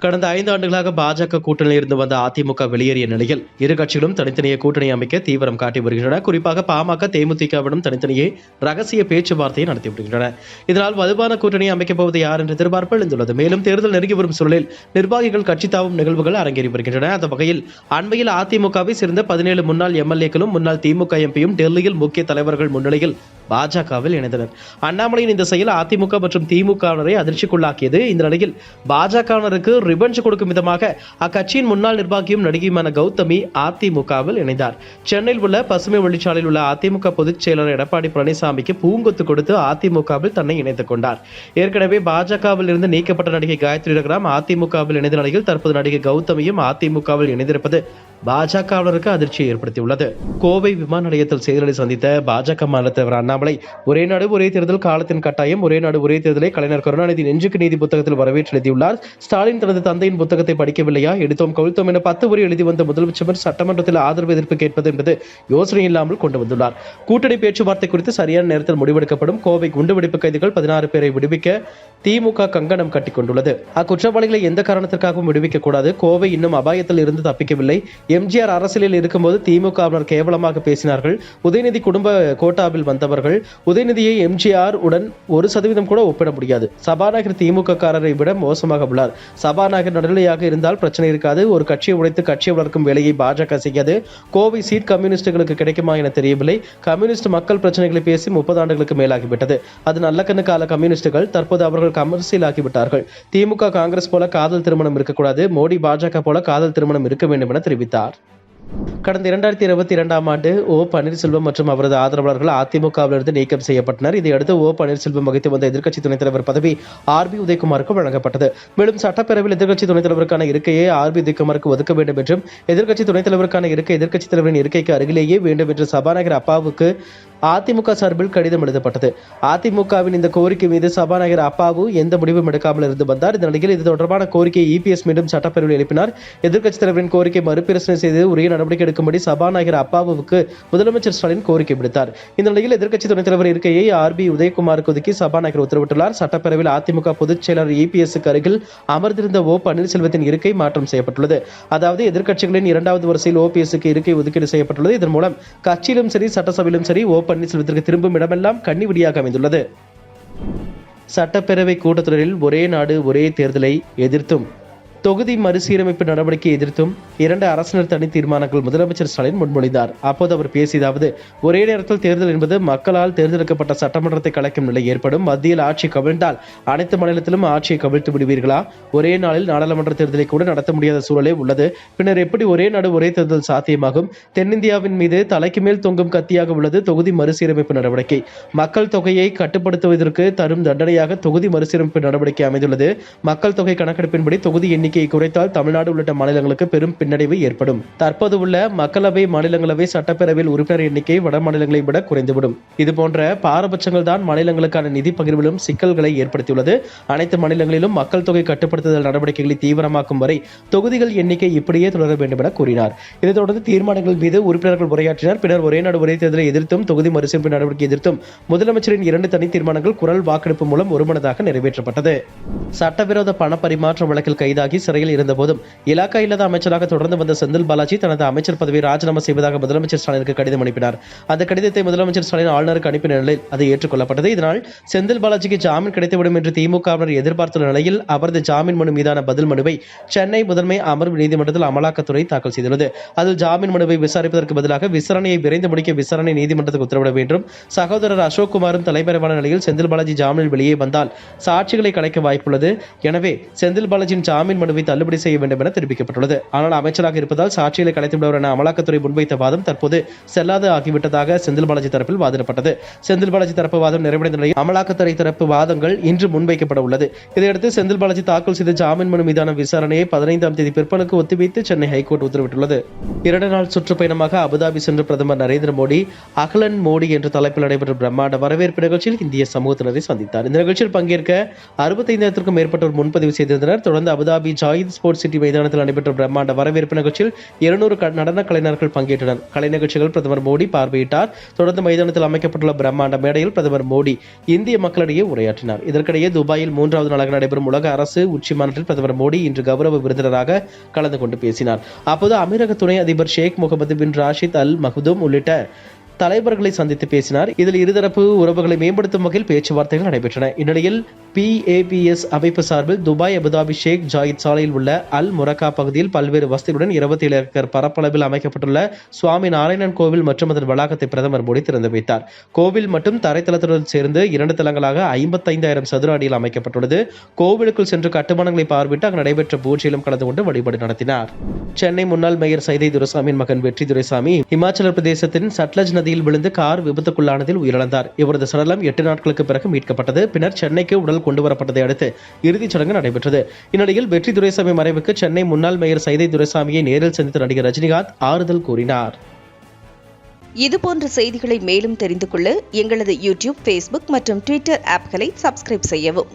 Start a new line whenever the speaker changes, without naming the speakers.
கடந்த 5 ஆண்டுகளாக பாஜக கூட்டணியில் இருந்து வந்த அதிமுக வெளியேறிய நிலையில் இரு கட்சிகளும் தனித்தனியே கூட்டணி அமைக்க தீவிரம் காட்டி வருகின்றன. குறிப்பாக பாமக, தேமுதிகவிடம் தனித்தனியே ரகசிய பேச்சுவார்த்தையை நடத்தி வருகின்றன. இதனால் வலுவான கூட்டணி அமைக்கப் போவது யார் என்ற எதிர்பார்ப்பு எழுந்துள்ளது. மேலும் தேர்தல் நெருங்கி வரும் சூழலில் நிர்வாகிகள் கட்சி தாவும் நிகழ்வுகள் அரங்கேறி வருகின்றன. அந்த வகையில் அண்மையில் அதிமுகவை சேர்ந்த 17 முன்னாள் எம்எல்ஏக்களும் முன்னாள் திமுக எம்பியும் டெல்லியில் முக்கிய தலைவர்கள் முன்னிலையில் பாஜகவில் இணைந்தனர். அண்ணாமலையின் இந்த செயல் அதிமுக மற்றும் திமுகவினரை அதிர்ச்சிக்குள்ளாக்கியது. இந்த நிலையில் பாஜகவினருக்கு ரிவெஞ்ச் கொடுக்கும் விதமாக அக்கட்சியின் முன்னாள் நிர்வாகியும் நடிகையுமான கௌதமி அதிமுகவில் இணைந்தார். சென்னையில் உள்ள பசுமை வழிச்சாலையில் உள்ள அதிமுக பொதுச் செயலாளர் எடப்பாடி பழனிசாமிக்கு பூங்கொத்து கொடுத்து அதிமுகவில் தன்னை இணைத்துக் கொண்டார். ஏற்கனவே பாஜகவில் இருந்து நீக்கப்பட்ட நடிகை காயத்ரி ரகுராம் அதிமுகவில் இணைந்த நிலையில் தற்போது நடிகை கௌதமியும் அதிமுகவில் இணைந்திருப்பது பாஜகவினருக்கு அதிர்ச்சியை ஏற்படுத்தியுள்ளது. கோவை விமான நிலையத்தில் செய்திகளை சந்தித்த பாஜக மாநில தலைவர் அண்ணாமலை, ஒரே நாடு ஒரே தேர்தல் காலத்தின் கட்டாயம், ஒரே நாடு ஒரே தேர்தலை கலைஞர் கருணாநிதி நெஞ்சுக்கு நீதி புத்தகத்தில் வரவேற்று எழுதியுள்ளார். ஸ்டாலின் தனது தந்தையின் புத்தகத்தை படிக்கவில்லையா? எடுத்தோம் கவிழ்த்தோம் என 10 வரி எழுதி வந்த முதலமைச்சர் சட்டமன்றத்தில் ஆதரவு எதிர்ப்பு கேட்பது என்பது யோசனை இல்லாமல் கொண்டு வந்துள்ளார். கூட்டணி பேச்சுவார்த்தை குறித்து சரியான நேரத்தில் முடிவெடுக்கப்படும். கோவை குண்டுவெடிப்பு கைதிகள் 16 பேரை விடுவிக்க திமுக கங்கணம் கட்டிக் கொண்டுள்ளது. அக்குற்றவாளிகளை எந்த காரணத்திற்காகவும் விடுவிக்க கூடாது. கோவை இன்னும் அபாயத்தில் இருந்து தப்பிக்கவில்லை. எம்ஜிஆர் அரசியலில் இருக்கும்போது திமுகவினர் கேவலமாக பேசினார்கள். உதயநிதி குடும்ப கோட்டாவில் வந்தவர்கள். உதயநிதியை எம்ஜிஆர் உடன் 1% கூட ஒப்பிட முடியாது. சபாநாயகர் திமுக காரரை விட மோசமாக உள்ளார். சபாநாயகர் நடுநிலையாக இருந்தால் பிரச்சனை இருக்காது. ஒரு கட்சியை உடைத்து கட்சியை வளர்க்கும் வேலையை பாஜக செய்யாது. கோவை சீட் கம்யூனிஸ்டுகளுக்கு கிடைக்குமா என தெரியவில்லை. கம்யூனிஸ்ட் மக்கள் பிரச்சனைகளை பேசி 30 ஆண்டுகளுக்கு மேலாகிவிட்டது. அது நல்ல கண்ணு கால கம்யூனிஸ்டுகள். தற்போது அவர்கள் கமர்சியலாகிவிட்டார்கள். திமுக காங்கிரஸ் போல காதல் திருமணம் இருக்கக்கூடாது. மோடி பாஜக போல காதல் திருமணம் இருக்க வேண்டும் என தெரிவித்தார். கடந்த 2022ஆம் ஆண்டு ஓ பன்னீர்செல்வம் மற்றும் அவரது ஆதரவாளர்கள் அதிமுகவிலிருந்து நீக்கம் செய்யப்பட்டனர். இதையடுத்து ஓ பன்னீர்செல்வம் வகித்து வந்த எதிர்க்கட்சி துணைத் தலைவர் பதவி ஆர்பி உதயகுமாருக்கு வழங்கப்பட்டது. மேலும் சட்டப்பேரவையில் எதிர்க்கட்சி துணைத் தலைவருக்கான இருக்கையை ஆர்பி உதயகுமாருக்கு ஒதுக்க வேண்டும் என்றும், எதிர்க்கட்சி துணைத் தலைவருக்கான இருக்கை எதிர்க்கட்சி தலைவரின் இருக்கைக்கு அருகிலேயே வேண்டும் என்று சபாநாயகர் அப்பாவுக்கு அதிமுக சார்பில் கடிதம் எழுதப்பட்டது. அதிமுகவின் இந்த கோரிக்கை மீது சபாநாயகர் அப்பாவு எந்த முடிவும் எடுக்காமல் இருந்து வந்தார். இந்த நிலையில் இது தொடர்பான கோரிக்கையை இபிஎஸ் மீண்டும் சட்டப்பேரவையில் எழுப்பினார். எதிர்க்கட்சி தலைவரின் கோரிக்கை மறுபரிசீலனை செய்து உரிய நடவடிக்கை எடுக்கும்படி சபாநாயகர் அப்பாவுக்கு முதலமைச்சர் ஸ்டாலின் கோரிக்கை விடுத்தார். இந்த நிலையில் எதிர்க்கட்சி துணைத் தலைவர் இருக்கையை ஆர்பி உதயகுமாருக்கு ஒதுக்கி சபாநாயகர் உத்தரவிட்டுள்ளார். சட்டப்பேரவையில் அதிமுக பொதுச் செயலாளர் இபிஎஸ்க்கு அருகில் அமர்ந்திருந்த ஓ பன்னீர்செல்வத்தின் இருக்கை மாற்றம் செய்யப்பட்டுள்ளது. அதாவது எதிர்க்கட்சிகளின் 2வது வரிசையில் ஓபிஎஸ்க்கு இருக்கை ஒதுக்கீடு செய்யப்பட்டுள்ளது. இதன் மூலம் கட்சியிலும் சரி சட்டசபையிலும் சரி ஓ பன்னீர்செல்வத்திற்கு திரும்பும் இடமெல்லாம் கன்னிவெடியாக அமைந்துள்ளது. சட்டப்பேரவை கூட்டத்தொடரில் ஒரே நாடு ஒரே தேர்தலை எதிர்த்தும் தொகுதி மறுசீரமைப்பு நடவடிக்கை எதிர்த்தும் 2 அரசினர் தனி தீர்மானங்கள் முதலமைச்சர் ஸ்டாலின் முன்மொழிந்தார். அப்போது அவர் பேசியதாவது, ஒரே நேரத்தில் தேர்தல் என்பது மக்களால் தேர்ந்தெடுக்கப்பட்ட சட்டமன்றத்தை கலைக்கும் நிலை ஏற்படும். மத்தியில் ஆட்சி கவிழ்ந்தால் அனைத்து மாநிலத்திலும் ஆட்சியை கவிழ்த்து விடுவீர்களா? ஒரே நாளில் நாடாளுமன்ற தேர்தலை கூட நடத்த முடியாத சூழலே உள்ளது. பின்னர் எப்படி ஒரே நாடு ஒரே தேர்தல் சாத்தியமாகும்? தென்னிந்தியாவின் மீது தலைக்கு மேல் தொங்கும் கத்தியாக உள்ளது தொகுதி மறுசீரமைப்பு நடவடிக்கை. மக்கள் தொகையை கட்டுப்படுத்துவதற்கு தரும் தண்டனையாக தொகுதி மறுசீரமைப்பு நடவடிக்கை அமைந்துள்ளது. மக்கள் தொகை கணக்கெடுப்பின்படி தொகுதி எண்ணிக்கை குறைத்தால் தமிழ்நாடு உள்ளிட்ட மாநிலங்களுக்கு பெரும் பின்னடைவு ஏற்படும். தற்போது உள்ள மக்களவை, மாநிலங்களவை, சட்டப்பேரவையில் உறுப்பினர் எண்ணிக்கை வட மாநிலங்களை விட குறைந்துவிடும். இதுபோன்ற பாரபட்சங்கள் தான் மாநிலங்களுக்கான நிதி பகிர்விலும் சிக்கல்களை ஏற்படுத்தியுள்ளது. அனைத்து மாநிலங்களிலும் மக்கள் தொகை கட்டுப்படுத்துதல் நடவடிக்கைகளை தீவிரமாக்கும் வரை தொகுதிகள் எண்ணிக்கை இப்படியே தொடர வேண்டும் என கூறினார். இதைத் தொடர்ந்து தீர்மானங்கள் மீது உறுப்பினர்கள் உரையாற்றினர். பின்னர் ஒரே நாடு ஒரே தேர்தலை எதிர்த்தும் தொகுதி மறுசீரமைப்பு நடவடிக்கை எதிர்த்தும் முதலமைச்சரின் 2 தனி தீர்மானங்கள் குரல் வாக்கெடுப்பு மூலம் ஒருமனதாக நிறைவேற்றப்பட்டது. சட்டவிரோத பண பரிமாற்ற வழக்கில் கைதாகி சிறையில் இருந்தபோதும் இலாக்கா இல்லாத அமைச்சராக தொடர்ந்து வந்த செந்தில் பாலாஜி தனது அமைச்சர் பதவியை ராஜினாமா செய்வதாக முதலமைச்சர் ஸ்டாலினுக்கு கடிதம் அனுப்பினார். அந்த கடிதத்தை முதலமைச்சர் ஸ்டாலின் ஆளுநருக்கு அனுப்பின நிலையில் அது ஏற்றுக்கொள்ளப்பட்டது. இதனால் செந்தில் பாலாஜிக்கு ஜாமீன் கிடைத்துவிடும் என்று திமுகவினர் எதிர்பார்த்துள்ள நிலையில் அவரது ஜாமீன் மனு மீதான பதில் மனுவை சென்னை முதன்மை அமர்வு நீதிமன்றத்தில் அமலாக்கத்துறை தாக்கல் செய்துள்ளது. அதில் ஜாமீன் மனுவை விசாரிப்பதற்கு பதிலாக விசாரணையை விரைந்து முடிக்க விசாரணை நீதிமன்றத்துக்கு உத்தரவிட வேண்டும். சகோதரர் அசோக் குமாரும் தலைமறைவான நிலையில் செந்தில் பாலாஜி ஜாமீனில் வெளியே வந்தால் சாட்சிகளை கலைக்க வாய்ப்புள்ளது. எனவே செந்தில் பாலாஜியின் ஜாமீன் மனுவை தள்ளுபடி செய்ய வேண்டும் என தெரிவிக்கப்பட்டுள்ளது. ஆனால் அமைச்சராக இருப்பதால் சாட்சிகளை கலைத்துவிடுவர் என அமலாக்கத்துறை முன்வைத்த வாதம் தற்போது செல்லாது ஆகிவிட்டதாக செந்தில் பாலாஜி தரப்பில் வாதிடப்பட்டது. செந்தில் பாலாஜி தரப்பு வாதம் நிறைவடைந்த நிலையில் அமலாக்கத்துறை தரப்பு வாதங்கள் இன்று முன்வைக்கப்பட உள்ளது. இதையடுத்து செந்தில் பாலாஜி தாக்கல் செய்த ஜாமீன் மனு மீதான விசாரணையை 15ஆம் தேதி பிற்பகலுக்கு ஒத்திவைத்து சென்னை ஹைகோர்ட் உத்தரவிட்டுள்ளது. 2 நாள் சுற்றுப்பயணமாக அபுதாபி சென்ற பிரதமர் நரேந்திர மோடி அகலன் மோடி என்ற தலைப்பில் நடைபெற்ற பிரம்மாண்ட வரவேற்பு நிகழ்ச்சியில் இந்திய சமூகத்தினரை சந்தித்தார். இந்த நிகழ்ச்சியில் பங்கேற்க 65,000க்கும் மேற்பட்டோர் முன்பதிவு செய்திருந்தனர். தொடர்ந்து அபுதாபி ஜாயித் ஸ்போர்ட்ஸ் சிட்டி மைதானத்தில் நடைபெற்ற பிரம்மாண்ட வரவேற்பு வரவேற்பு நிகழ்ச்சியில் 200 நடன கலைஞர்கள் பங்கேற்றனர். கலை நிகழ்ச்சிகள் பிரதமர் மோடி பார்வையிட்டார். தொடர்ந்து மைதானத்தில் அமைக்கப்பட்டுள்ள பிரம்மாண்ட மேடையில் பிரதமர் மோடி இந்திய மக்களிடையே உரையாற்றினார். இதற்கிடையே துபாயில் 3வது நாளாக நடைபெறும் உலக அரசு உச்சி மாநாட்டில் பிரதமர் மோடி இன்று கௌரவ விருந்தினராக கலந்து கொண்டு பேசினார். அப்போது அமீரக துணை அதிபர் ஷேக் முகமது பின் ராஷித் அல் மக்தூம் உள்ளிட்ட தலைவர்களை சந்தித்து பேசினார். இதில் இருதரப்பு உறவுகளை மேம்படுத்தும் வகையில் பேச்சுவார்த்தைகள் நடைபெற்றன. இந்நிலையில் PAPS அமைப்பு சார்பில் துபாய் அபுதாபி ஷேக் ஜாயித் சாலையில் உள்ள அல் முரக்கா பகுதியில் பல்வேறு வசதியுடன் 27 ஏக்கர் பரப்பளவில் அமைக்கப்பட்டுள்ள சுவாமி நாராயணன் கோவில் மற்றும் அதன் வளாகத்தை பிரதமர் மோடி திறந்து வைத்தார். கோவில் மற்றும் தரைத்தளத்துடன் சேர்ந்து 2 தளங்களாக 55,000 சதுர அடியில் அமைக்கப்பட்டுள்ளது. கோவிலுக்குள் சென்று கட்டுமானங்களை பார்வையிட்டு அங்கு நடைபெற்ற பூஜையிலும் கலந்து கொண்டு வழிபாடு நடத்தினார். சென்னை முன்னாள் மேயர் சைதை துரைசாமியின் மகன் வெற்றி துரைசாமி இமாச்சல பிரதேசத்தின் சட்லஜ் நதியில் விழுந்து கார் விபத்துக்குள்ளானதில் உயிரிழந்தார். இவரது சடலம் 8 நாட்களுக்கு பிறகு மீட்கப்பட்டது. பின்னர் சென்னைக்கு உடல் கொண்டு வரப்பட்டதை அடுத்து இறுதிச் சடங்கு நடைபெற்றது. இந்நிலையில் வெற்றி துரைசாமி மறைவுக்கு சென்னை முன்னாள் மேயர் சைதை துரைசாமியை நேரில் சந்தித்த நடிகர் ரஜினிகாந்த் ஆறுதல் கூறினார்.
இதுபோன்ற செய்திகளை மேலும் தெரிந்து கொள்ள எங்களது யூடியூப், Facebook மற்றும் Twitter ஆப்களை சப்ஸ்கிரைப் செய்யவும்.